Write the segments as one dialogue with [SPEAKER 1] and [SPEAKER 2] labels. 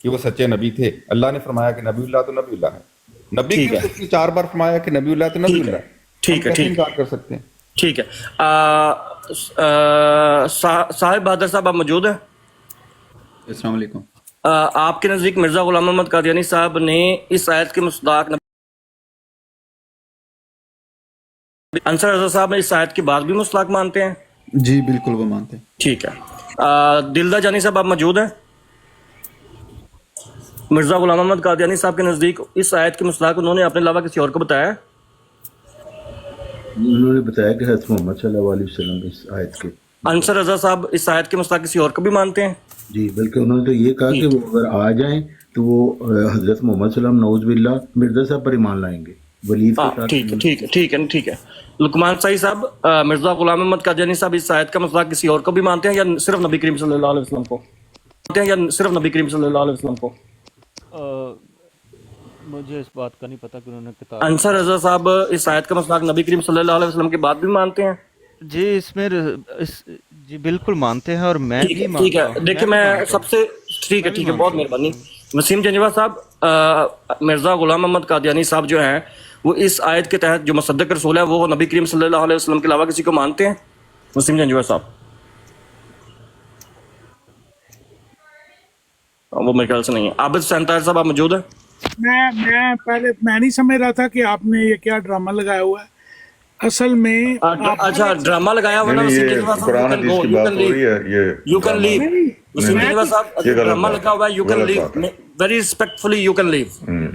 [SPEAKER 1] کہ وہ سچے نبی تھے. اللہ نے فرمایا کہ نبی اللہ تو نبی اللہ ہے. نبی
[SPEAKER 2] ٹھیک
[SPEAKER 1] کیوں
[SPEAKER 2] ہے
[SPEAKER 1] سے اس نے 4 بار فرمایا کہ نبی اللہ تو نبی
[SPEAKER 2] ٹھیک ہے
[SPEAKER 1] اللہ ہے. ہم
[SPEAKER 2] ٹھیک ہے
[SPEAKER 1] کیسے
[SPEAKER 2] ٹھیک ہے
[SPEAKER 1] انکار کر سکتے ہیں؟
[SPEAKER 2] ٹھیک ہے. صاحب بہادر صاحب آپ موجود ہیں؟
[SPEAKER 3] السلام علیکم.
[SPEAKER 2] آپ کے نزدیک مرزا غلام محمد قادیانی صاحب نے اس آیت کے مصداق انصر رضا صاحب نے اس آیت کی بات بھی مصداق مانتے ہیں؟
[SPEAKER 3] جی بالکل وہ مانتے ہیں.
[SPEAKER 2] ٹھیک ہے. دلدہ جانی صاحب آپ موجود ہیں؟ مرزا غلام محمد قادیانی صاحب کے نزدیک اس آیت کے مصداق انہوں نے اپنے علاوہ کسی اور کو بتایا؟
[SPEAKER 4] انہوں نے بتایا کہ حضرت محمد صلی اللہ علیہ وسلم اس آیت کے
[SPEAKER 2] انصر
[SPEAKER 4] مطابق.
[SPEAKER 2] رضا صاحب اس آیت کے مصداق کسی اور کو بھی مانتے ہیں؟
[SPEAKER 4] جی بلکہ انہوں نے تو یہ کہا کہ
[SPEAKER 2] ٹھیک
[SPEAKER 4] وہ اگر آ جائیں تو وہ حضرت محمد صلی اللہ علیہ وسلم نعوذ باللہ مرزا صاحب پر ایمان لائیں گے. ولید کے
[SPEAKER 2] ہاں
[SPEAKER 4] ساتھ
[SPEAKER 2] ٹھیک ہے
[SPEAKER 4] ایمان
[SPEAKER 2] ٹھیک ہے ٹھیک ہے ٹھیک ہے. لقمان صاحب صاحب مرزا غلام محمد قادیانی صاحب اس آیت کا مصداق کسی اور کو بھی مانتے ہیں یا صرف نبی کریم صلی اللہ علیہ وسلم کو مانتے ہیں یا صرف نبی کریم صلی اللہ علیہ وسلم کو؟
[SPEAKER 5] مجھے اس بات کا نہیں پتہ کہ انہوں نے کتاب میں
[SPEAKER 2] انصر رضا صاحب اس آیت کا مصداق نبی کریم صلی اللہ علیہ وسلم کی بات بھی مانتے ہیں؟
[SPEAKER 5] جی اس میں جی بالکل مانتے ہیں اور میں
[SPEAKER 2] ٹھیک
[SPEAKER 5] بھی
[SPEAKER 2] ہے ٹھیک ہے.
[SPEAKER 5] مانتا ہوں
[SPEAKER 2] دیکھیں میں سب سے ٹھیک ہے
[SPEAKER 5] میں بھی
[SPEAKER 2] ٹھیک ہے. بہت
[SPEAKER 5] مانتا ہوں.
[SPEAKER 2] مہربانی. وسیم جنجوا صاحب مرزا غلام محمد قادیانی صاحب جو ہیں وہ اس آیت کے تحت جو مصدق رسول ہے وہ نبی کریم صلی اللہ علیہ وسلم کے علاوہ کسی کو مانتے ہیں؟ وسیم جنجوا صاحب وہ میرے خیال سے نہیں ہے. عابد سینتار صاحب آپ موجود ہیں؟
[SPEAKER 6] میں پہلے میں نہیں سمجھ رہا تھا کہ آپ نے یہ کیا ڈرامہ لگایا ہوا ہے. اصل میں آپ ہر
[SPEAKER 2] اچھا
[SPEAKER 6] ایک
[SPEAKER 2] ڈرامہ لگایا ہوا
[SPEAKER 1] نہیں
[SPEAKER 2] نا
[SPEAKER 1] نہیں،
[SPEAKER 2] وسیم جنجوا
[SPEAKER 1] یہ
[SPEAKER 2] صاحب. یو
[SPEAKER 1] قرآن
[SPEAKER 2] کین
[SPEAKER 1] حدیث
[SPEAKER 2] گو
[SPEAKER 1] کی
[SPEAKER 2] یو
[SPEAKER 1] بات
[SPEAKER 2] کین
[SPEAKER 1] ہو
[SPEAKER 2] لیو
[SPEAKER 1] رہی ہے، یہ
[SPEAKER 2] یو کین
[SPEAKER 1] ڈرامہ
[SPEAKER 2] لیو.
[SPEAKER 6] نہیں
[SPEAKER 1] نہیں
[SPEAKER 2] وسیم
[SPEAKER 6] میں
[SPEAKER 2] جنجوا
[SPEAKER 6] تو
[SPEAKER 2] صاحب
[SPEAKER 1] یہ غلط
[SPEAKER 2] ڈرامہ
[SPEAKER 1] بات
[SPEAKER 2] لگا ہوا ہے. یو
[SPEAKER 1] ہے،
[SPEAKER 2] کین
[SPEAKER 1] غلط
[SPEAKER 2] لیو
[SPEAKER 1] بات ہے.
[SPEAKER 2] ویری ریسپیکٹفلی یو کین لیو.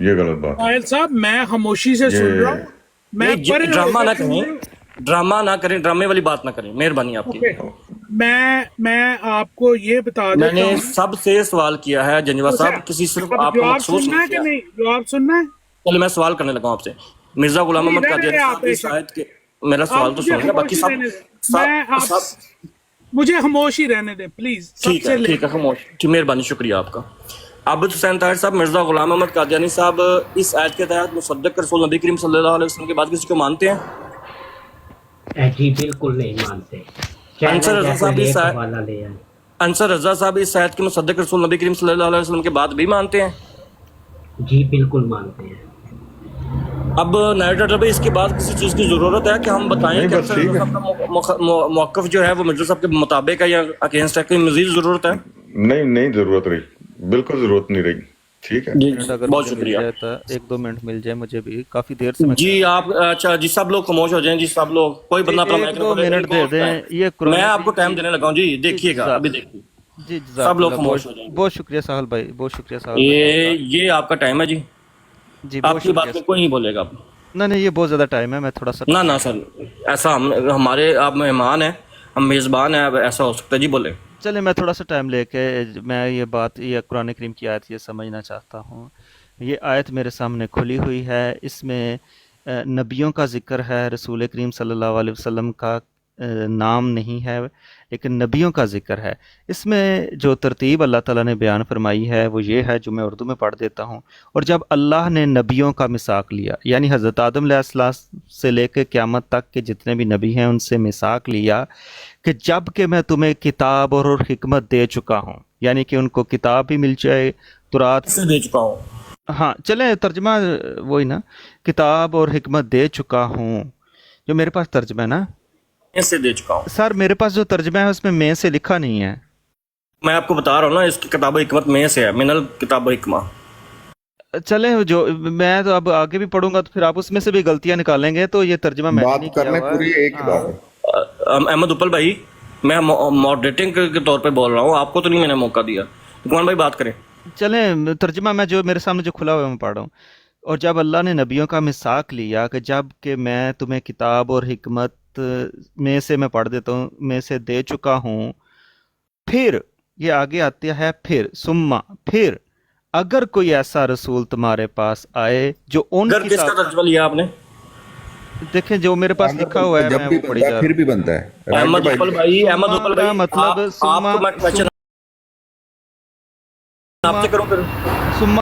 [SPEAKER 1] یہ غلط بات ہے.
[SPEAKER 6] ساحل صاحب میں خاموشی سے سن رہا
[SPEAKER 1] یہ
[SPEAKER 6] ہوں. میں
[SPEAKER 2] نہیں
[SPEAKER 6] پڑے ہو
[SPEAKER 2] ڈرامہ
[SPEAKER 6] کر
[SPEAKER 2] نہ
[SPEAKER 6] سن
[SPEAKER 2] کریں.
[SPEAKER 6] رہا ہوں.
[SPEAKER 2] ڈرامہ نہ کریں. ڈرامے والی بات نہ کریں. مہربانی آپ کی.
[SPEAKER 6] اوکے میں آپ کو یہ بتا
[SPEAKER 2] میں نے
[SPEAKER 6] دیتا ہوں.
[SPEAKER 2] سب سے سوال کیا ہے جنجوا
[SPEAKER 6] اوکے
[SPEAKER 2] صاحب. کسی صرف
[SPEAKER 6] اب
[SPEAKER 2] آپ کو
[SPEAKER 6] جواب
[SPEAKER 2] مخصوص
[SPEAKER 6] سننا
[SPEAKER 2] نہیں
[SPEAKER 6] ہے کہ
[SPEAKER 2] کیا.
[SPEAKER 6] نہیں؟ جواب سننا ہے؟
[SPEAKER 2] چلے میں سوال کرنے لگا ہوں آپ سے. مرزا غلام
[SPEAKER 6] نہیں
[SPEAKER 2] محمد
[SPEAKER 6] رہنے
[SPEAKER 2] قادیانی
[SPEAKER 6] دیں آپ
[SPEAKER 2] صاحب
[SPEAKER 6] بے
[SPEAKER 2] اس
[SPEAKER 6] شک.
[SPEAKER 2] آیت کے میرا
[SPEAKER 6] آپ
[SPEAKER 2] سوال تو
[SPEAKER 6] مجھے
[SPEAKER 2] سنیں گے. باقی
[SPEAKER 6] خاموشی
[SPEAKER 2] سب
[SPEAKER 6] رہنے دیں. میں آپ
[SPEAKER 2] سب
[SPEAKER 6] مجھے خاموشی رہنے دیں پلیز سب
[SPEAKER 2] ٹھیک
[SPEAKER 6] سے
[SPEAKER 2] ہے
[SPEAKER 6] لے
[SPEAKER 2] ٹھیک ہے.
[SPEAKER 6] کے.
[SPEAKER 2] خاموش. مہربانی شکریہ آپ کا. عابد حسین طاہر صاحب مرزا غلام محمد قادیانی صاحب اس آیت کے تحت مصدق رسول نبی کریم صلی اللہ علیہ وسلم کے بعد کسی کو مانتے ہیں؟
[SPEAKER 7] جی بالکل نہیں مانتے.
[SPEAKER 2] انصر
[SPEAKER 7] چیلنج
[SPEAKER 2] رضا
[SPEAKER 7] ہے
[SPEAKER 2] صاحب
[SPEAKER 7] کوئی
[SPEAKER 2] اس
[SPEAKER 7] ایک حوالہ لے آئے.
[SPEAKER 2] انصر رضا صاحب اس آیت کے مصدق رسول نبی کریم صلی اللہ علیہ وسلم کے بعد بھی مانتے ہیں؟
[SPEAKER 7] جی بالکل مانتے ہیں.
[SPEAKER 2] اب نائٹر بھائی اس کے بعد کسی چیز کی ضرورت ہے کہ ہم بتائیں
[SPEAKER 1] نہیں
[SPEAKER 2] کہ
[SPEAKER 1] بس
[SPEAKER 2] انصر
[SPEAKER 1] ٹھیک
[SPEAKER 2] رضا
[SPEAKER 1] ہے.
[SPEAKER 2] صاحب کا موقف جو ہے وہ مرزا صاحب کے مطابق ہے یا اگینسٹ ہے؟ کوئی مزید ضرورت ہے؟
[SPEAKER 1] نہیں نہیں ضرورت رہی، بالکل ضرورت نہیں رہی. ٹھیک ہے.
[SPEAKER 2] جی
[SPEAKER 5] منٹ اگر
[SPEAKER 2] بہت
[SPEAKER 5] مجھے مل
[SPEAKER 2] شکریہ.
[SPEAKER 5] جائے تو 1-2 منٹ مل جائے مجھے بھی. کافی دیر سے میں
[SPEAKER 2] جی
[SPEAKER 5] کہہ رہا ہوں.
[SPEAKER 2] آپ اچھا جی سب لوگ خاموش ہو جائیں. جی سب لوگ کوئی
[SPEAKER 5] جی
[SPEAKER 2] بندہ اپنا مائک
[SPEAKER 5] ایک
[SPEAKER 2] نہ
[SPEAKER 5] دو
[SPEAKER 2] کھولے.
[SPEAKER 5] منٹ دے دیں. یہ
[SPEAKER 2] میں
[SPEAKER 5] قرآن
[SPEAKER 2] آپ کو
[SPEAKER 5] کریم
[SPEAKER 2] ٹائم
[SPEAKER 5] کی
[SPEAKER 2] دینے لگا ہوں. جی
[SPEAKER 5] جی
[SPEAKER 2] دیکھیے گا ابھی
[SPEAKER 5] جزاک
[SPEAKER 2] دیکھیے.
[SPEAKER 5] جی
[SPEAKER 2] سب
[SPEAKER 5] جزاک
[SPEAKER 2] لوگ
[SPEAKER 5] اللہ.
[SPEAKER 2] خاموش ہو جائیں گے.
[SPEAKER 5] بہت شکریہ ساحل بھائی. بہت شکریہ ساحل بھائی آپ کا.
[SPEAKER 2] یہ آپ کا ٹائم ہے جی.
[SPEAKER 5] جی
[SPEAKER 2] آپ
[SPEAKER 5] بہت
[SPEAKER 2] کی
[SPEAKER 5] شکریہ
[SPEAKER 2] بات میں کوئی نہیں بولے گا اب.
[SPEAKER 5] نہیں یہ بہت زیادہ ٹائم ہے. میں تھوڑا سا
[SPEAKER 2] نہ
[SPEAKER 5] ٹائم
[SPEAKER 2] نہ
[SPEAKER 5] لے رہا
[SPEAKER 2] سر
[SPEAKER 5] ہوں.
[SPEAKER 2] ایسا ہمارے آپ مہمان ہیں، ہم میزبان ہیں. اب ایسا ہو سکتا ہے. جی بولے.
[SPEAKER 5] چلے میں تھوڑا سا ٹائم لے کے میں یہ قرآن کریم کی آیت یہ سمجھنا چاہتا ہوں. یہ آیت میرے سامنے کھلی ہوئی ہے. اس میں نبیوں کا ذکر ہے. رسول کریم صلی اللہ علیہ وسلم کا نام نہیں ہے لیکن نبیوں کا ذکر ہے. اس میں جو ترتیب اللہ تعالیٰ نے بیان فرمائی ہے وہ یہ ہے جو میں اردو میں پڑھ دیتا ہوں. اور جب اللہ نے نبیوں کا میثاق لیا یعنی حضرت آدم علیہ السلام سے لے کے قیامت تک کے جتنے بھی نبی ہیں ان سے میثاق لیا کہ جب کہ میں تمہیں کتاب اور حکمت دے چکا ہوں، یعنی کہ ان کو کتاب بھی مل جائے تورات.
[SPEAKER 2] سے دے چکا ہوں.
[SPEAKER 5] ہاں چلیں ترجمہ وہی نا، کتاب اور حکمت دے چکا ہوں جو میرے پاس ترجمہ ہے نا.
[SPEAKER 2] سے دے چکا ہوں.
[SPEAKER 5] سر میرے پاس جو ترجمہ ہے اس میں سے لکھا نہیں ہے.
[SPEAKER 2] میں آپ کو بتا رہا ہوں نا اس کی کتاب حکمت میں سے ہے. من الکتاب حکمہ.
[SPEAKER 5] چلیں جو میں تو اب آگے بھی پڑھوں گا تو پھر آپ اس میں سے بھی غلطیاں نکالیں گے تو یہ ترجمہ میں نے نہیں
[SPEAKER 1] بات
[SPEAKER 5] کیا
[SPEAKER 1] کرنے
[SPEAKER 5] ہوا ہے.
[SPEAKER 1] پوری ایک ہی
[SPEAKER 5] ہاں
[SPEAKER 1] بات ہے.
[SPEAKER 2] احمد اپل بھائی میں ماڈریٹنگ کے طور پہ بول رہا ہوں. آپ کو تو نہیں میں نے موقع دیا. کون بھائی بات کریں.
[SPEAKER 5] چلیں ترجمہ میں جو میرے سامنے جو کھلا ہوا ہے میں پڑھ رہا ہوں. اور جب اللہ نے نبیوں کا میثاق لیا کہ جب کہ میں تمہیں کتاب اور حکمت میں سے میں پڑھ دیتا ہوں میں سے دے چکا ہوں، پھر یہ آگے آتا ہے پھر اگر کوئی ایسا رسول تمہارے پاس آئے جو ان
[SPEAKER 2] اگر
[SPEAKER 5] کی
[SPEAKER 2] کس کا ترجمہ لیا آپ نے؟
[SPEAKER 5] دیکھیں جو میرے پاس لکھا ہوا ہے
[SPEAKER 1] جب
[SPEAKER 5] میں
[SPEAKER 1] بھی
[SPEAKER 5] وہ پڑھی
[SPEAKER 1] بنتا ہے
[SPEAKER 5] جا
[SPEAKER 1] پھر
[SPEAKER 5] رہا
[SPEAKER 1] بھی بنتا ہے. رائٹر
[SPEAKER 2] احمد اپل
[SPEAKER 1] بھائی
[SPEAKER 2] بھائی
[SPEAKER 5] ہوں.
[SPEAKER 2] احمد اپل
[SPEAKER 5] کا
[SPEAKER 2] بھائی
[SPEAKER 5] مطلب
[SPEAKER 2] آپ کو میں کوشچن آپ سے کروں پھر.
[SPEAKER 5] سما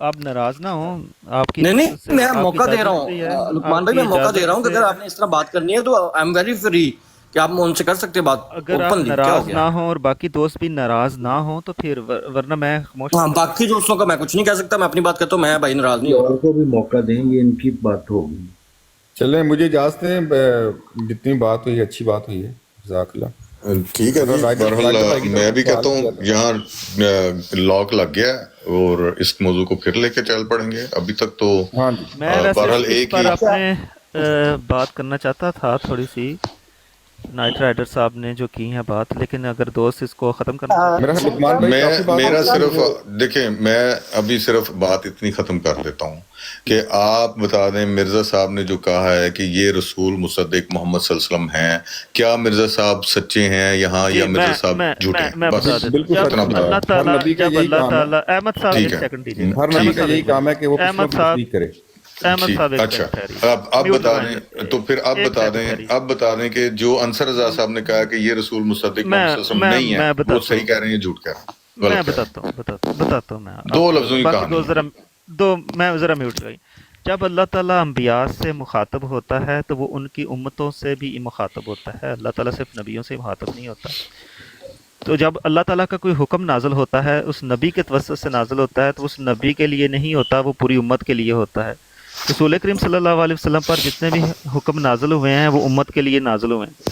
[SPEAKER 5] آپ ناراض نہ ہوں، آپ کی
[SPEAKER 2] نہیں
[SPEAKER 5] طرف
[SPEAKER 2] نہیں
[SPEAKER 5] سے
[SPEAKER 2] میں
[SPEAKER 5] آپ کی
[SPEAKER 2] موقع دے رہا
[SPEAKER 5] اجازت سے ہے،
[SPEAKER 2] ہوں لقمان
[SPEAKER 5] آپ
[SPEAKER 2] بھائی،
[SPEAKER 5] کی
[SPEAKER 2] میں موقع دے رہا ہوں کہ
[SPEAKER 5] اجازت
[SPEAKER 2] اگر
[SPEAKER 5] سے
[SPEAKER 2] آپ نے اس طرح بات کرنی ہے تو آئی ایم ویری فری کہ آپ ان سے کر سکتے ہیں بات
[SPEAKER 5] اگر آپ
[SPEAKER 2] اوپنلی. کیا
[SPEAKER 5] ناراض
[SPEAKER 2] ہو
[SPEAKER 5] نہ
[SPEAKER 2] گیا؟
[SPEAKER 5] ہوں اور باقی دوست بھی ناراض نہ ہوں تو پھر ورنہ میں خاموش
[SPEAKER 2] ہاں
[SPEAKER 5] رہوں گا.
[SPEAKER 2] باقی دوستوں کا میں کچھ نہیں کہہ سکتا، میں اپنی بات کرتا ہوں. میں بھائی ناراض نہیں ہو
[SPEAKER 4] اور
[SPEAKER 2] رہا.
[SPEAKER 4] کو بھی موقع دیں، یہ ان کی بات ہوگی.
[SPEAKER 1] چلیں مجھے اجازت دیں، جتنی بات ہوئی اچھی بات ہوئی ہے، جزاک اللہ.
[SPEAKER 8] ٹھیک ہے جی. بہرحال میں بھی کہتا ہوں یہاں لاک لگ گیا ہے اور اس موضوع کو پھر لے کے چل پڑیں گے. ابھی تک تو
[SPEAKER 1] ہاں جی.
[SPEAKER 5] میں ویسے
[SPEAKER 8] بہرحال
[SPEAKER 5] اس
[SPEAKER 8] ایک
[SPEAKER 5] پر
[SPEAKER 8] ہی
[SPEAKER 5] اپنے بات کرنا چاہتا تھا تھوڑی سی، نائٹ رائڈر صاحب نے جو کی ہے بات، لیکن اگر دوست اس کو ختم کرنا چاہتے
[SPEAKER 1] میرا لقمان بھائی کافی بات
[SPEAKER 8] میرا
[SPEAKER 1] ہوئی ہے،
[SPEAKER 8] صرف
[SPEAKER 1] وہ
[SPEAKER 8] دیکھیں، میں ابھی صرف بات اتنی ختم کر دیتا ہوں کہ آپ بتا دیں مرزا صاحب نے جو کہا ہے کہ یہ رسول مصدق محمد صلی اللہ علیہ وسلم ہیں، کیا مرزا صاحب سچے ہیں یہاں
[SPEAKER 5] جی
[SPEAKER 8] یا مرزا صاحب جھوٹے
[SPEAKER 5] میں
[SPEAKER 8] ہیں؟ بس
[SPEAKER 5] بتا دیتا
[SPEAKER 1] بالکل
[SPEAKER 5] ہوں.
[SPEAKER 1] سچ
[SPEAKER 8] اتنا
[SPEAKER 1] بتا
[SPEAKER 8] بتا
[SPEAKER 1] رہا
[SPEAKER 8] دیں.
[SPEAKER 1] ہوں. ہر نبی کا
[SPEAKER 5] جب
[SPEAKER 1] یہی
[SPEAKER 5] اللہ
[SPEAKER 1] کام ہے،
[SPEAKER 5] تعالیٰ احمد صاحب
[SPEAKER 8] ٹھیک
[SPEAKER 5] ایک
[SPEAKER 8] ہے.
[SPEAKER 5] سیکنڈ دیجیے گا.
[SPEAKER 1] ہر نبی
[SPEAKER 5] احمد
[SPEAKER 1] کا
[SPEAKER 5] صاحب
[SPEAKER 1] یہی
[SPEAKER 5] ایک
[SPEAKER 1] کام ہے کہ وہ پچھلوں
[SPEAKER 5] احمد
[SPEAKER 1] کی
[SPEAKER 5] صاحب
[SPEAKER 1] تصدیق کرے.
[SPEAKER 5] احمد صاحب ایک
[SPEAKER 8] اچھا،
[SPEAKER 5] سیکنڈ ٹھہریے.
[SPEAKER 8] اب
[SPEAKER 5] میوٹ
[SPEAKER 8] بتا
[SPEAKER 5] لگائیں.
[SPEAKER 8] دیں تو پھر
[SPEAKER 5] ایک سیکنڈ ٹھہریے.
[SPEAKER 8] اب بتا دیں کہ جو انصر رضا صاحب نے کہا کہ یہ رسول مصدق محمد صلی اللہ علیہ وسلم نہیں ہے،
[SPEAKER 5] میں
[SPEAKER 8] وہ
[SPEAKER 5] بتاتا
[SPEAKER 8] صحیح
[SPEAKER 5] ہوں
[SPEAKER 8] کہہ رہے ہیں یا جھوٹ کہہ رہے ہیں،
[SPEAKER 5] میں
[SPEAKER 8] غلط کہہ رہے
[SPEAKER 5] بتاتا ہوں میں
[SPEAKER 8] ہیں؟ دو
[SPEAKER 5] آپ
[SPEAKER 8] لفظوں کی
[SPEAKER 5] باقی
[SPEAKER 8] کہانی ہے.
[SPEAKER 5] میں ذرا میوٹ لگائی. جب اللہ تعالیٰ انبیاء سے مخاطب ہوتا ہے تو وہ ان کی امتوں سے بھی مخاطب ہوتا ہے. اللہ تعالیٰ صرف نبیوں سے مخاطب نہیں ہوتا. تو جب اللہ تعالیٰ کا کوئی حکم نازل ہوتا ہے، اس نبی کے توسط سے نازل ہوتا ہے، تو اس نبی کے لیے نہیں ہوتا، وہ پوری امت کے لیے ہوتا ہے. رسول کریم صلی اللہ علیہ وسلم پر جتنے بھی حکم نازل ہوئے ہیں وہ امت کے لیے نازل ہوئے ہیں.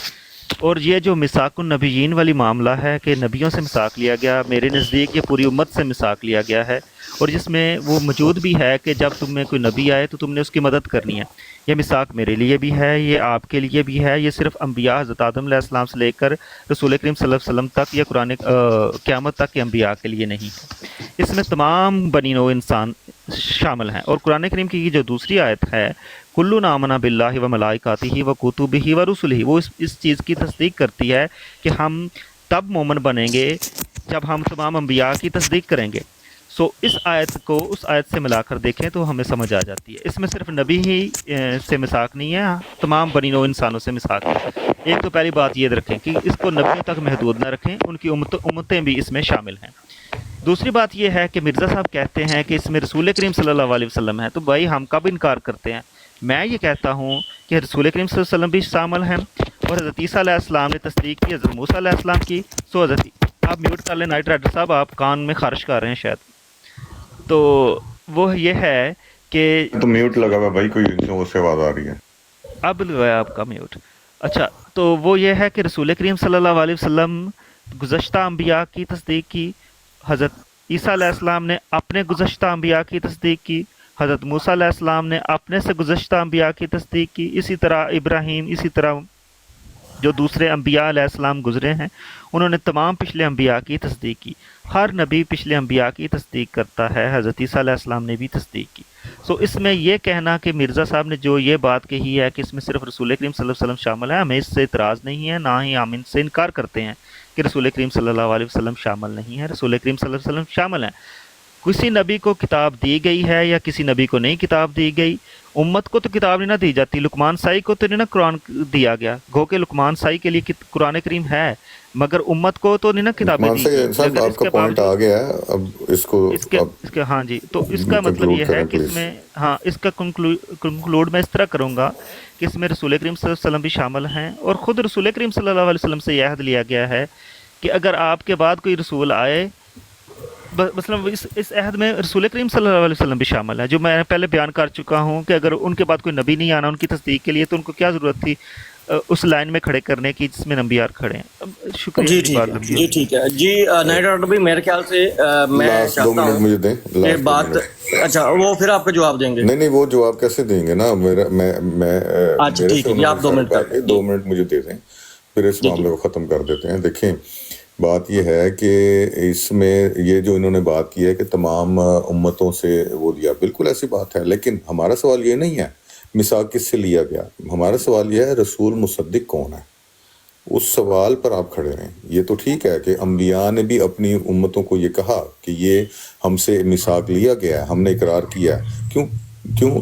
[SPEAKER 5] اور یہ جو میثاق النبیین والی معاملہ ہے کہ نبیوں سے میثاق لیا گیا، میرے نزدیک یہ پوری امت سے میثاق لیا گیا ہے، اور جس میں وہ موجود بھی ہے کہ جب تم میں کوئی نبی آئے تو تم نے اس کی مدد کرنی ہے. یہ میثاق میرے لیے بھی ہے، یہ آپ کے لیے بھی ہے. یہ صرف انبیاء حضرت آدم علیہ السلام سے لے کر رسول کریم صلی اللہ علیہ وسلم تک یا قیامت تک کے انبیاء کے لیے نہیں ہے. اس میں تمام بنی نوع انسان شامل ہیں. اور قرآن کریم کی یہ جو دوسری آیت ہے، کلو آمنا باللہ و ملائکاتہ و کتبہ و رسلہ، وہ اس چیز کی تصدیق کرتی ہے کہ ہم تب مومن بنیں گے جب ہم تمام انبیاء کی تصدیق کریں گے. سو اس آیت کو اس آیت سے ملا کر دیکھیں تو ہمیں سمجھ آ جاتی ہے. اس میں صرف نبی ہی سے میثاق نہیں ہے، تمام بنی نوع انسانوں سے میثاق ہے. ایک تو پہلی بات یہ رکھیں کہ اس کو نبیوں تک محدود نہ رکھیں، ان کی امتیں بھی اس میں شامل ہیں. دوسری بات یہ ہے کہ مرزا صاحب کہتے ہیں کہ اس میں رسول کریم صلی اللہ علیہ وسلم ہے، تو بھائی ہم کب انکار کرتے ہیں؟ میں یہ کہتا ہوں کہ رسول کریم صلی اللہ علیہ وسلم بھی شامل ہیں، اور حضرت عیسیٰ علیہ السلام نے تصدیق کی، حضرت موسیٰ علیہ السلام کی. سو حضرت آپ میوٹ کر لیں نائٹ رائڈر صاحب، آپ کان میں خارش کر رہے ہیں شاید. تو وہ یہ ہے کہ
[SPEAKER 8] تو میوٹ لگا ہوا بھائی، کوئی اس سے آواز آ رہی ہے.
[SPEAKER 5] اب لگایا آپ کا میوٹ. اچھا، تو وہ یہ ہے کہ رسول کریم صلی اللہ علیہ وسلم گزشتہ انبیاء کی تصدیق کی، حضرت عیسیٰ علیہ السلام نے اپنے گزشتہ انبیاء کی تصدیق کی، حضرت موسیٰ علیہ السلام نے اپنے سے گزشتہ انبیاء کی تصدیق کی، اسی طرح ابراہیم، اسی طرح جو دوسرے انبیاء علیہ السلام گزرے ہیں انہوں نے تمام پچھلے انبیاء کی تصدیق کی. ہر نبی پچھلے انبیاء کی تصدیق کرتا ہے، حضرت عیسیٰ علیہ السلام نے بھی تصدیق کی. سو اس میں یہ کہنا کہ مرزا صاحب نے جو یہ بات کہی ہے کہ اس میں صرف رسول کریم صلی اللہ علیہ وسلم شامل ہے، ہمیں اس سے اعتراض نہیں ہے، نہ ہی ہم ان سے انکار کرتے ہیں کہ رسول کریم صلی اللہ علیہ وسلم شامل نہیں ہے. رسول کریم صلی اللہ علیہ وسلم شامل ہیں. کسی نبی کو کتاب دی گئی ہے یا کسی نبی کو نہیں کتاب دی گئی. امت کو تو کتاب نہیں نہ دی جاتی، لقمان سائی کو تو نہیں نہ قرآن دیا گیا، گو کہ لقمان سائی کے لیے قرآن کریم ہے، مگر امت کو تو نہیں نہ کتابیں دی گئی.
[SPEAKER 8] صاحب آپ کا پوائنٹ آ گیا ہے، اب اس کو
[SPEAKER 5] ہاں جی، تو اس کا مطلب یہ ہے کہ اس میں اس کا کنکلوڈ میں اس طرح کروں گا کہ اس میں رسول کریم صلی اللہ علیہ وسلم بھی شامل ہیں، اور خود رسول کریم صلی اللہ علیہ وسلم سے یہ عہد لیا گیا ہے کہ اگر آپ کے بعد کوئی رسول آئے، مثلاً اس عہد میں رسول کریم صلی اللہ علیہ وسلم بھی شامل ہے، جو میں پہلے بیان کر چکا ہوں کہ اگر ان کے بعد کوئی نبی نہیں آنا ان کی تصدیق کے لیے تو ان کو کیا ضرورت تھی اس لائن میں کھڑے کرنے کی جس میں انبیاء کھڑے ہیں. شکریہ.
[SPEAKER 2] جی ٹھیک ہے جی. نائٹ رائڈر بھی میرے خیال سے میں چاہتا ہوں
[SPEAKER 8] مجھے دیں
[SPEAKER 2] کہ بات، اچھا وہ پھر آپ کا جواب دیں گے.
[SPEAKER 8] نہیں وہ جواب کیسے دیں گے نا، میں
[SPEAKER 2] اچھا ٹھیک ہے، آپ 2 منٹ کا
[SPEAKER 8] 2 منٹ مجھے دے دیں، پھر اس معاملے کو ختم کر دیتے ہیں. دیکھیں بات یہ ہے کہ اس میں یہ جو انہوں نے بات کی ہے کہ تمام امتوں سے وہ لیا، بالکل ایسی بات ہے، لیکن ہمارا سوال یہ نہیں ہے میثاق کس سے لیا گیا. ہمارا سوال یہ ہے رسول مصدق کون ہے، اس سوال پر آپ کھڑے رہیں. یہ تو ٹھیک ہے کہ انبیاء نے بھی اپنی امتوں کو یہ کہا کہ یہ ہم سے میثاق لیا گیا ہے، ہم نے اقرار کیا ہے. کیوں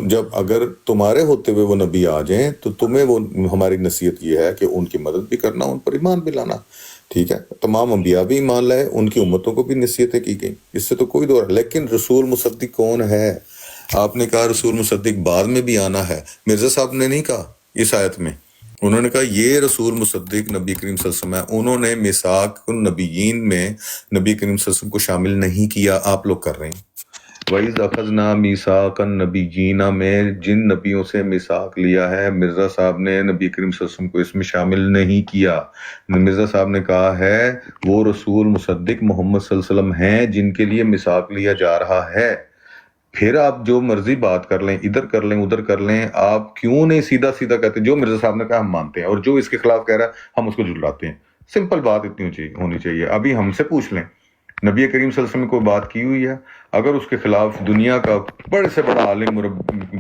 [SPEAKER 8] جب اگر تمہارے ہوتے ہوئے وہ نبی آ جائیں تو تمہیں وہ ہماری نصیحت یہ ہے کہ ان کی مدد بھی کرنا، ان پر ایمان بھی لانا. ٹھیک ہے، تمام انبیاء بھی ایمان لائے، ان کی امتوں کو بھی نصیحتیں کی گئیں، اس سے تو کوئی دور، لیکن رسول مصدق کون ہے؟ آپ نے کہا رسول مصدق بعد میں بھی آنا ہے، مرزا صاحب نے نہیں کہا اس آیت میں، انہوں نے کہا یہ رسول مصدق نبی کریم صلی اللہ علیہ وسلم ہے، انہوں نے میثاق النبیین میں نبی کریم صلی اللہ علیہ وسلم کو شامل نہیں کیا، آپ لوگ کر رہے ہیں۔ وَإِذْ أَخَذْنَا مِيثَاقَ النَّبِيِّينَ میں جن نبیوں سے میثاق لیا ہے، مرزا صاحب نے نبی کریم صلی اللہ علیہ وسلم کو اس میں شامل نہیں کیا۔ مرزا صاحب نے کہا ہے وہ رسول مصدق محمد صلی اللہ علیہ وسلم ہیں جن کے لیے میثاق لیا جا رہا ہے۔ پھر آپ جو مرضی بات کر لیں، ادھر کر لیں ادھر کر لیں، آپ کیوں نہیں سیدھا سیدھا کہتے جو مرزا صاحب نے کہا ہم مانتے ہیں، اور جو اس کے خلاف کہہ رہا ہے ہم اس کو جھٹلاتے ہیں؟ سمپل بات اتنی ہونی چاہیے۔ ابھی ہم سے پوچھ لیں نبی کریم صلی اللہ علیہ وسلم نے کوئی بات کی ہوئی ہے؟ اگر اس کے خلاف دنیا کا بڑے سے بڑا عالم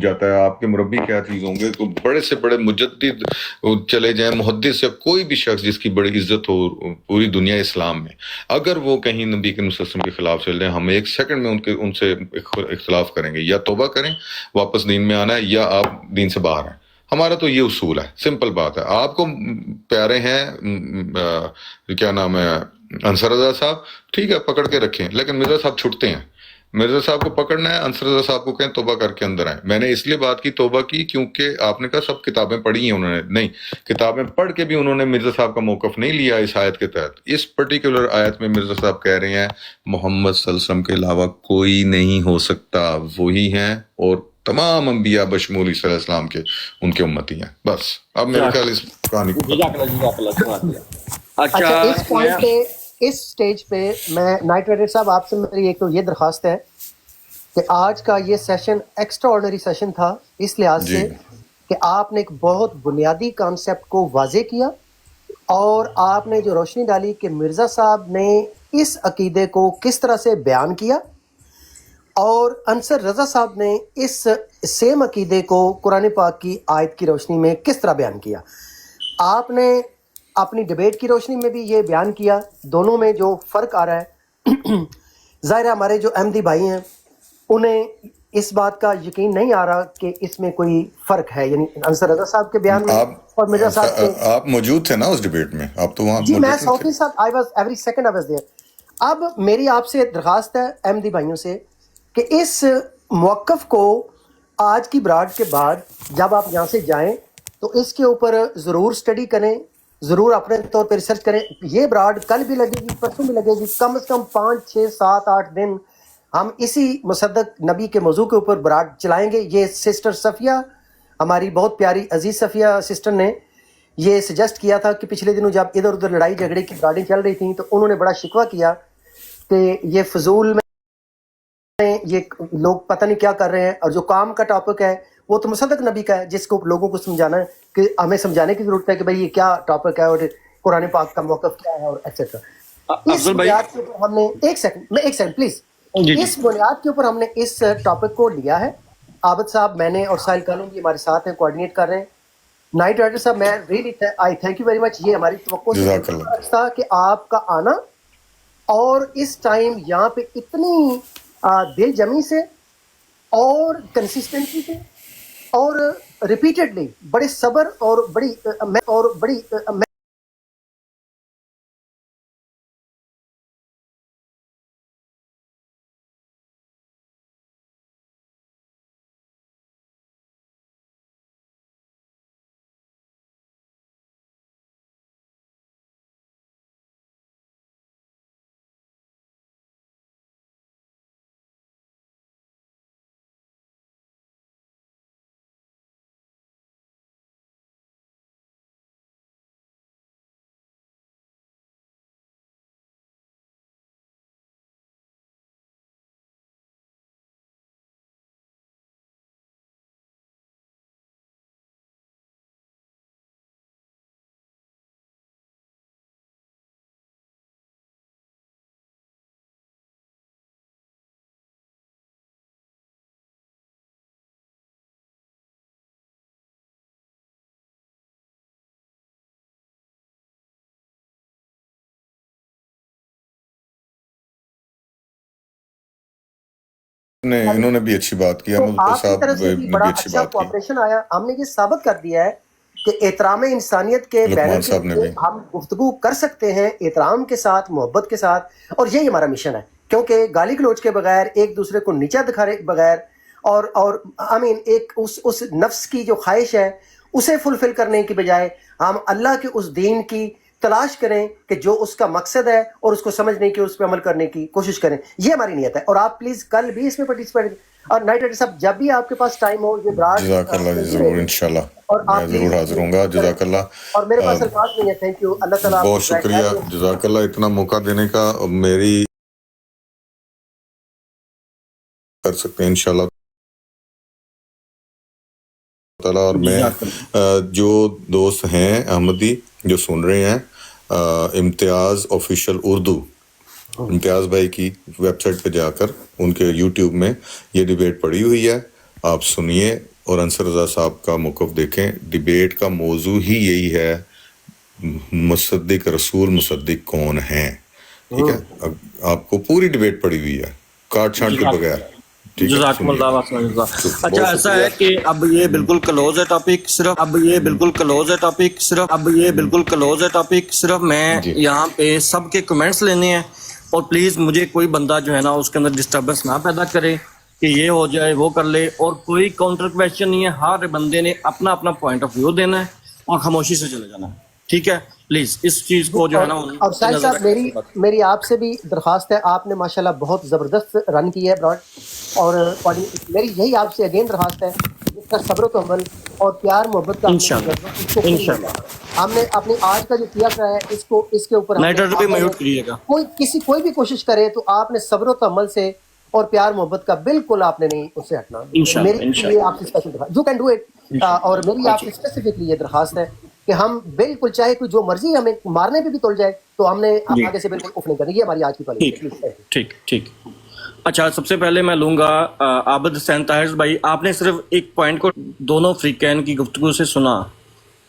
[SPEAKER 8] جاتا ہے، آپ کے مربی کیا چیز ہوں گے، تو بڑے سے بڑے مجدد چلے جائیں، محدث یا کوئی بھی شخص جس کی بڑی عزت ہو پوری دنیا اسلام میں، اگر وہ کہیں نبی کریم صلی اللہ علیہ وسلم کے خلاف چل جائیں، ہم ایک سیکنڈ میں ان سے اختلاف کریں گے، یا توبہ کریں، واپس دین میں آنا ہے، یا آپ دین سے باہر ہیں۔ ہمارا تو یہ اصول ہے، سمپل بات ہے۔ آپ کو پیارے ہیں کیا نام ہے انصر رضا صاحب، ٹھیک ہے پکڑ کے رکھیں، لیکن مرزا صاحب چھٹتے ہیں، مرزا صاحب کو پکڑنا ہے، انصر رضا صاحب کو کہیں توبہ کر کے اندر آئیں۔ میں نے اس لیے بات کی توبہ کی کیونکہ آپ نے کہا سب کتابیں پڑھی ہیں انہوں نے، نہیں، کتابیں پڑھ کے بھی انہوں نے مرزا صاحب کا موقف نہیں لیا اس آیت کے تحت۔ اس پرٹیکولر آیت میں مرزا صاحب کہہ رہے ہیں محمد صلی اللہ علیہ وسلم کے علاوہ کوئی نہیں ہو سکتا، وہی ہیں، اور تمام انبیاء بشمول عیسیٰ علیہ السلام کے ان کے امتی ہیں۔ بس اب میرے خیال اس کہانی کو
[SPEAKER 2] اچھا
[SPEAKER 9] اچھا اس پوائنٹ پہ، اس سٹیج پہ میں نائٹ رائڈر صاحب آپ سے میری ایک تو یہ درخواست ہے کہ آج کا یہ سیشن ایکسٹرا آرڈنری سیشن تھا اس لحاظ سے کہ آپ نے ایک بہت بنیادی کانسیپٹ کو واضح کیا، اور آپ نے جو روشنی ڈالی کہ مرزا صاحب نے اس عقیدے کو کس طرح سے بیان کیا، اور انصر رضا صاحب نے اس سیم عقیدے کو قرآن پاک کی آیت کی روشنی میں کس طرح بیان کیا۔ آپ نے اپنی ڈیبیٹ کی روشنی میں بھی یہ بیان کیا، دونوں میں جو فرق آ رہا ہے، ظاہر ہے ہمارے جو احمدی بھائی ہیں انہیں اس بات کا یقین نہیں آ رہا کہ اس میں کوئی فرق ہے، یعنی انصر رضا صاحب کے بیان میں اور مرزا صاحب کے۔
[SPEAKER 8] آپ موجود تھے نا اس ڈیبیٹ میں، آپ تو وہاں
[SPEAKER 9] جی میں
[SPEAKER 8] موجود
[SPEAKER 9] ساتھ
[SPEAKER 8] تھے۔
[SPEAKER 9] ہی ساتھ I was every second I was there. اب میری آپ سے درخواست ہے احمدی بھائیوں سے کہ اس موقف کو آج کی براڈ کے بعد جب آپ یہاں سے جائیں تو اس کے اوپر ضرور سٹڈی کریں، ضرور اپنے طور پہ ریسرچ کریں۔ یہ براڈ کل بھی لگے گی، پرسوں بھی لگے گی، کم از کم 5 6 7 8 دن ہم اسی مصدق نبی کے موضوع کے اوپر براڈ چلائیں گے۔ یہ سسٹر صفیہ، ہماری بہت پیاری عزیز صفیہ سسٹر نے یہ سجیسٹ کیا تھا کہ پچھلے دنوں جب ادھر ادھر لڑائی جھگڑے کی براڈیں چل رہی تھیں تو انہوں نے بڑا شکوہ کیا کہ یہ فضول میں یہ لوگ پتہ نہیں کیا کر رہے ہیں، اور جو کام کا ٹاپک ہے وہ تو مصدق نبی کا ہے جس کو لوگوں کو سمجھانا ہے، کہ ہمیں سمجھانے کی ضرورت ہے کہ بھائی یہ کیا ٹاپک ہے اور قرآن پاک کا موقف کیا ہے، اور ایٹسیٹرا۔ اس
[SPEAKER 2] افضل بھائی،
[SPEAKER 9] بنیاد کے اوپر ہم نے ایک سیکنڈ پلیز، اس بنیاد کے اوپر ہم نے اس ٹاپک کو لیا ہے۔ عابد صاحب، میں نے اور ساحل کالم بھی ہمارے ساتھ ہیں، کوآرڈینیٹ کر رہے ہیں۔ نائٹ رائڈر صاحب، میں really I thank you very much, یہ ہماری توقع سے
[SPEAKER 8] جزاک اللہ۔
[SPEAKER 9] تھا کہ آپ کا آنا، اور اس ٹائم یہاں پہ اتنی دل جمی سے اور کنسسٹنسی سے اور ریپیٹڈلی بڑے صبر اور بڑی
[SPEAKER 8] انہوں نے بھی اچھی بات کی،
[SPEAKER 9] تو
[SPEAKER 8] احمد
[SPEAKER 9] آپ کی
[SPEAKER 8] صاحب
[SPEAKER 9] طرف سے
[SPEAKER 8] نے
[SPEAKER 9] بھی
[SPEAKER 8] بھی
[SPEAKER 9] بڑا
[SPEAKER 8] اچھی
[SPEAKER 9] اچھا
[SPEAKER 8] بات کی۔
[SPEAKER 9] کوآپریشن آیا۔ ہم نے یہ ثابت کر دیا ہے کہ احترام انسانیت کے
[SPEAKER 8] لقمان
[SPEAKER 9] بینر
[SPEAKER 8] صاحب نے
[SPEAKER 9] کے
[SPEAKER 8] بھی
[SPEAKER 9] ہم گفتگو کر سکتے ہیں احترام کے ساتھ، محبت کے ساتھ، اور یہی ہمارا مشن ہے، کیونکہ گالی گلوچ کے بغیر، ایک دوسرے کو نیچا دکھانے بغیر، اور ایک اس نفس کی جو خواہش ہے اسے فلفل کرنے کی بجائے ہم اللہ کے اس دین کی تلاش کریں کہ جو اس کا مقصد ہے، اور اس کو سمجھنے کی، اس پہ عمل کرنے کی کوشش کریں. یہ ہماری نیت ہے. اور آپ پلیز کل بھی اس میں پارٹیسپیٹ، اور نائٹ رائڈر صاحب جب بھی آپ کے پاس ٹائم ہو یہ براڈ
[SPEAKER 8] جزاک اللہ جی، ضرور انشاءاللہ
[SPEAKER 9] اور آپ
[SPEAKER 8] میں ضرور حاضر ہوں گا. جزاک اللہ.
[SPEAKER 9] اور میرے پاس الفاظ نہیں ہے. Thank you. اللہ تعالیٰ
[SPEAKER 8] بہت شکریہ، جزاک اللہ اتنا موقع دینے کا. میری کر سکتے ہیں انشاءاللہ تعالیٰ. اور میں جو دوست ہیں احمدی جو سن رہے ہیں، امتیاز آفیشیل اردو، امتیاز بھائی کی ویب سائٹ پہ جا کر ان کے یوٹیوب میں یہ ڈیبیٹ پڑی ہوئی ہے، آپ سنیے اور انصر رضا صاحب کا موقف دیکھیں. ڈیبیٹ کا موضوع ہی یہی ہے، مصدق رسول مصدق کون ہیں. ٹھیک ہے، اب آپ کو پوری ڈیبیٹ پڑی ہوئی ہے کاٹ چھانٹ کے بغیر.
[SPEAKER 2] جزاکم اللہ خیر. اچھا ایسا ہے کہ اب یہ بالکل کلوز ہے ٹاپک، صرف میں یہاں پہ سب کے کمنٹس لینے ہیں، اور پلیز مجھے کوئی بندہ جو ہے نا اس کے اندر ڈسٹربنس نہ پیدا کرے کہ یہ ہو جائے وہ کر لے، اور کوئی کاؤنٹر کویشچن نہیں ہے. ہر بندے نے اپنا اپنا پوائنٹ آف ویو دینا ہے اور خاموشی سے چلے جانا ہے. ٹھیک ہے، پلیز اس چیز کو جو ہے نا.
[SPEAKER 9] اور ساحل صاحب میری آپ سے بھی درخواست ہے، آپ نے ماشاءاللہ بہت زبردست رن کی ہے براڈ، اور میری یہی آپ سے اگین درخواست ہے، جس کا صبر و تحمل اور پیار محبت کا
[SPEAKER 2] انشاءاللہ
[SPEAKER 9] ہم نے اپنی آج کا جو کیا ہے اس کے اوپر کوئی بھی کوشش کرے تو آپ نے صبر و تحمل سے اور پیار محبت کا بالکل آپ نے نہیں اس سے ہٹنا. میری آپ سے special you can do it. اور میری آپ سے اسپیسیفکلی یہ درخواست ہے کہ ہم بالکل چاہے کوئی جو مرضی ہمیں مارنے پہ بھی تل جائے تو ہم نے آگے سے بالکل اف نہیں کرنا. یہ ہماری آج کی پالیسی.
[SPEAKER 2] ٹھیک. اچھا سب سے پہلے میں لوں گا عابد حسین طاہر بھائی. آپ نے صرف ایک پوائنٹ کو دونوں فریقین کی گفتگو سے سنا،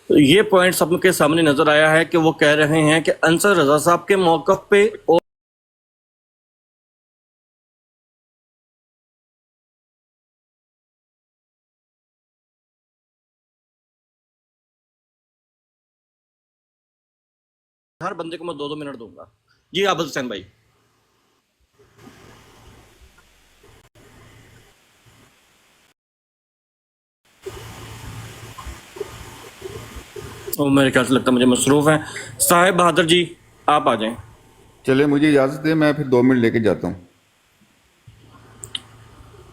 [SPEAKER 2] یہ پوائنٹ سب کے سامنے نظر آیا ہے کہ وہ کہہ رہے ہیں کہ انصر رضا صاحب کے موقف پہ اور ہر بندے کو میں 2 منٹ دوں گا. جی عابد حسین بھائی. میرے خیال سے لگتا ہے مجھے مصروف ہیں. صاحب بہادر جی آپ آ جائیں.
[SPEAKER 1] چلے مجھے اجازت دیں، میں پھر 2 منٹ لے کے جاتا ہوں.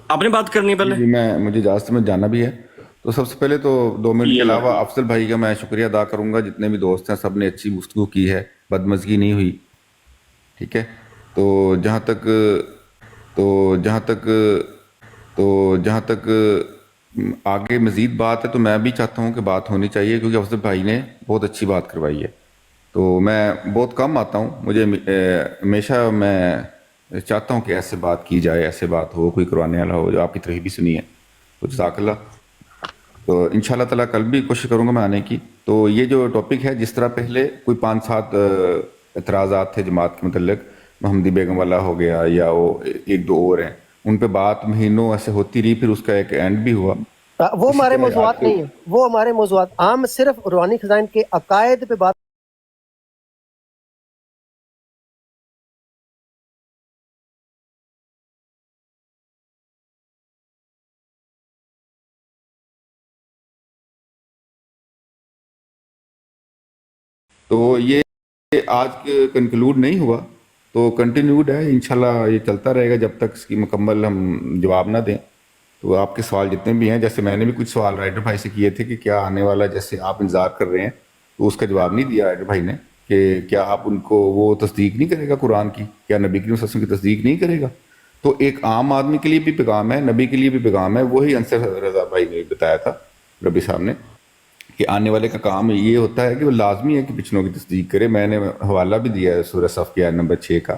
[SPEAKER 2] آپ نے بات کرنی ہے پہلے؟
[SPEAKER 1] جی مجھے اجازت میں جانا بھی ہے. تو سب سے پہلے تو 2 منٹ کے علاوہ افضل بھائی کا میں شکریہ ادا کروں گا. جتنے بھی دوست ہیں سب نے اچھی گفتگو کی ہے، بدمزگی نہیں ہوئی. ٹھیک ہے، تو جہاں تک آگے مزید بات ہے تو میں بھی چاہتا ہوں کہ بات ہونی چاہیے، کیونکہ افضل بھائی نے بہت اچھی بات کروائی ہے. تو میں بہت کم آتا ہوں، مجھے ہمیشہ میں چاہتا ہوں کہ ایسے بات کی جائے، ایسے بات ہو، کوئی کروانے والا ہو. جو آپ کی طرف بھی سنی ہے تو جزاک اللہ. تو انشاءاللہ تعالیٰ کل بھی کوشش کروں گا میں آنے کی. تو یہ جو ٹاپک ہے، جس طرح پہلے کوئی 5-7 اعتراضات تھے جماعت کے متعلق، محمدی بیگم والا ہو گیا یا وہ 1-2 اور ہیں، ان پہ بات مہینوں ایسے ہوتی رہی، پھر اس کا ایک اینڈ بھی ہوا.
[SPEAKER 9] وہ ہمارے موضوعات نہیں ہیں، وہ ہمارے موضوعات ہم صرف روحانی خزائن کے عقائد پہ بات
[SPEAKER 1] تو یہ آج کنکلوڈ نہیں ہوا، تو کنٹینیوڈ ہے انشاءاللہ. یہ چلتا رہے گا جب تک اس کی مکمل ہم جواب نہ دیں. تو آپ کے سوال جتنے بھی ہیں، جیسے میں نے بھی کچھ سوال رائڈر بھائی سے کیے تھے کہ کیا آنے والا، جیسے آپ انتظار کر رہے ہیں، تو اس کا جواب نہیں دیا رائڈر بھائی نے کہ کیا آپ ان کو وہ تصدیق نہیں کرے گا قرآن کی، کیا نبی کریم صلی اللہ علیہ وسلم کی تصدیق نہیں کرے گا. تو ایک عام آدمی کے لیے بھی پیغام ہے، نبی کے لیے بھی پیغام ہے. وہی انصر رضا بھائی نے بتایا تھا، ربی صاحب نے، کہ آنے والے کا کام یہ ہوتا ہے کہ وہ لازمی ہے کہ پچھلوں کی تصدیق کرے. میں نے حوالہ بھی دیا ہے سورہ صف کی آیت نمبر 6 کا،